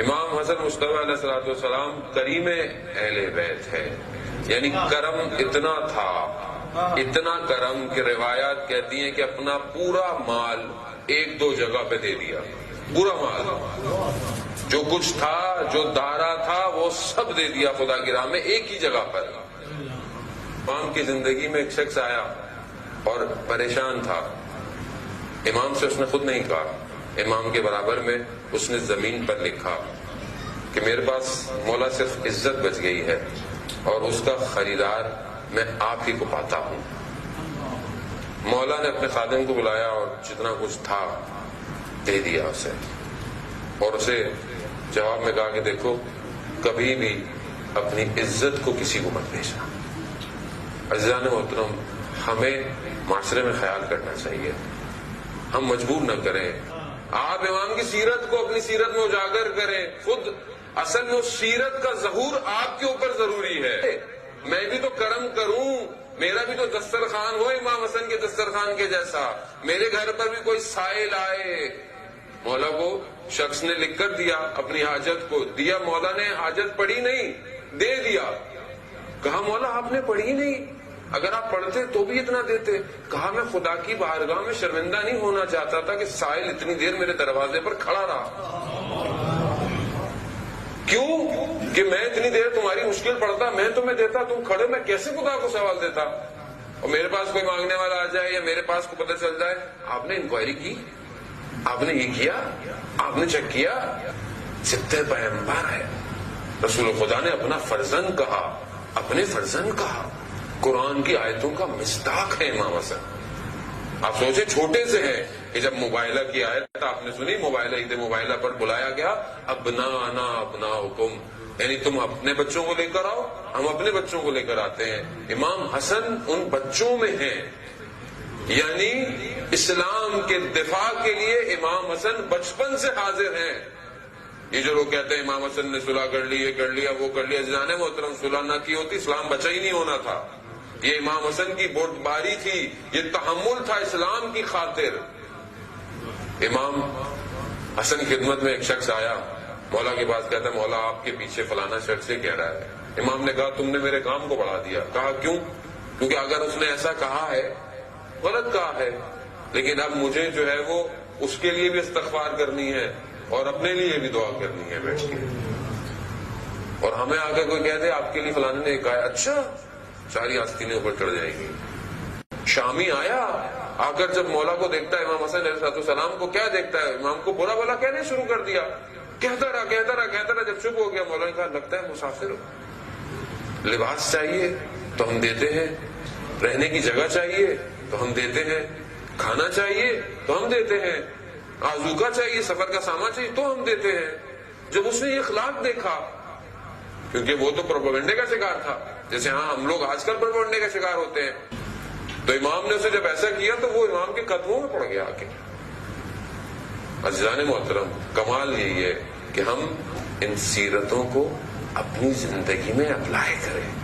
امام حسن مصطفیٰ علیہ الصلوۃ والسلام کریم اہل بیت ہے، یعنی کرم اتنا تھا، اتنا کرم کہ روایات کہتی ہیں کہ اپنا پورا مال ایک دو جگہ پہ دے دیا، پورا مال جو کچھ تھا، جو دارا تھا، وہ سب دے دیا خدا کی راہ میں ایک ہی جگہ پر۔ امام کی زندگی میں ایک شخص آیا اور پریشان تھا، امام سے اس نے خود نہیں کہا، امام کے برابر میں اس نے زمین پر لکھا کہ میرے پاس مولا صرف عزت بچ گئی ہے اور اس کا خریدار میں آپ ہی کو پاتا ہوں۔ مولا نے اپنے خادم کو بلایا اور جتنا کچھ تھا دے دیا اسے، اور اسے جواب میں کہا کہ دیکھو کبھی بھی اپنی عزت کو کسی کو مت بیچنا۔ عزیزان محترم، ہمیں معاشرے میں خیال کرنا چاہیے، ہم مجبور نہ کریں۔ آپ امام کی سیرت کو اپنی سیرت میں اجاگر کریں، خود اصل میں اس سیرت کا ظہور آپ کے اوپر ضروری ہے۔ میں بھی تو کرم کروں، میرا بھی تو دسترخوان ہو امام حسن کے دسترخوان کے جیسا، میرے گھر پر بھی کوئی سائل آئے۔ مولا کو شخص نے لکھ کر دیا اپنی حاجت کو، دیا، مولا نے حاجت پڑھی نہیں، دے دیا۔ کہا مولا آپ نے پڑھی نہیں، اگر آپ پڑھتے تو بھی اتنا دیتے۔ کہا میں خدا کی بارگاہ میں شرمندہ نہیں ہونا چاہتا تھا کہ سائل اتنی دیر میرے دروازے پر کھڑا رہا۔ کیوں کہ میں اتنی دیر تمہاری مشکل پڑھتا، میں تمہیں دیتا، تم کھڑے، میں کیسے خدا کو سوال دیتا؟ اور میرے پاس کوئی مانگنے والا آ جائے یا میرے پاس کو پتہ چل جائے، آپ نے انکوائری کی، آپ نے یہ کیا، آپ نے چیک کیا؟ سبتے پیغمبر ہے، رسول خدا نے اپنا فرزند کہا، اپنے فرزند کہا، قرآن کی آیتوں کا مصداق ہے امام حسن۔ آپ سوچے چھوٹے سے ہیں کہ جب موبائلہ کی آیت آپ نے سنی، موبائلہ عید موبائلہ پر بلایا گیا، ابنانا ابناؤکم، یعنی تم اپنے بچوں کو لے کر آؤ، ہم اپنے بچوں کو لے کر آتے ہیں۔ امام حسن ان بچوں میں ہیں، یعنی اسلام کے دفاع کے لیے امام حسن بچپن سے حاضر ہیں۔ یہ جو لوگ کہتے ہیں امام حسن نے صلح کر لی، یہ کر لیا، وہ کر لیا، عزیزان محترم، صلح نہ کی ہوتی اسلام بچا ہی نہیں ہونا تھا۔ یہ امام حسن کی بردباری تھی، یہ تحمل تھا اسلام کی خاطر۔ امام حسن کی خدمت میں ایک شخص آیا، مولا کے پاس، کہتا ہے مولا آپ کے پیچھے فلانا شخص سے کہہ رہا ہے۔ امام نے کہا تم نے میرے کام کو بڑھا دیا۔ کہا کیوں؟ کیونکہ اگر اس نے ایسا کہا ہے، غلط کہا ہے، لیکن اب مجھے جو ہے وہ اس کے لیے بھی استغفار کرنی ہے اور اپنے لیے بھی دعا کرنی ہے بیٹھ کے۔ اور ہمیں آ کر کوئی کہہ دے آپ کے لیے فلانے نے کہا، اچھا، ساری آستینیں اوپر چڑھ جائیں گی۔ شامی آیا، آ کر جب مولا کو دیکھتا ہے، امام حسن علیہ السلام کو کیا دیکھتا ہے؟ امام کو برا بلا کہنے شروع کر دیا، کہتا رہا، جب چپ ہو گیا مولا نے کہا لگتا ہے مسافر ہو، لباس چاہیے تو ہم دیتے ہیں، رہنے کی جگہ چاہیے تو ہم دیتے ہیں، کھانا چاہیے تو ہم دیتے ہیں، آذوقہ چاہیے، سفر کا سامان چاہیے تو ہم دیتے ہیں۔ جب اس نے یہ اخلاق دیکھا، کیونکہ وہ تو پروپیگنڈے کا شکار تھا، جیسے ہاں ہم لوگ آج کل پروپیگنڈے کا شکار ہوتے ہیں، تو امام نے اسے جب ایسا کیا تو وہ امام کے قدموں میں پڑ گیا آ کے۔ عزیزان محترم، کمال یہی ہے کہ ہم ان سیرتوں کو اپنی زندگی میں اپلائی کریں۔